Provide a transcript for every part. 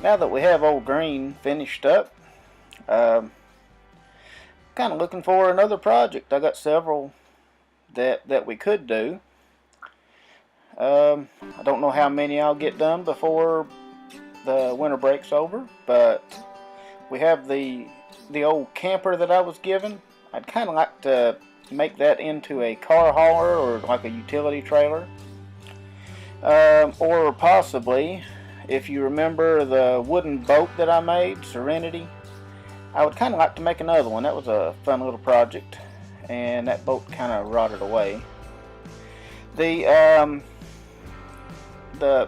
Now that we have Ol'Green finished up, kind of looking for another project. I got several that we could do. I don't know how many I'll get done before the winter break's over, but we have the old camper that I was given. I'd kind of like to make that into a car hauler or like a utility trailer, or possibly, if you remember the wooden boat that I made, Serenity, I would kind of like to make another one. That was a fun little project, and that boat kind of rotted away. The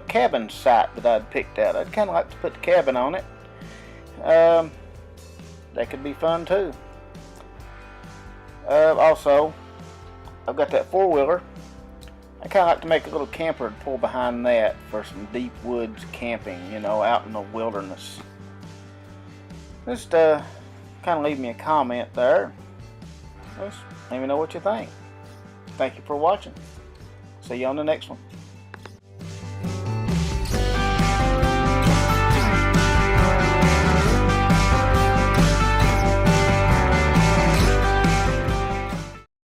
cabin site that I'd picked out, I'd kind of like to put the cabin on it. That could be fun too. Also, I've got that four-wheeler. I kind of like to make a little camper and pull behind that for some deep woods camping, you know, out in the wilderness. Just kind of leave me a comment there. Just let me know what you think. Thank you for watching. See you on the next one.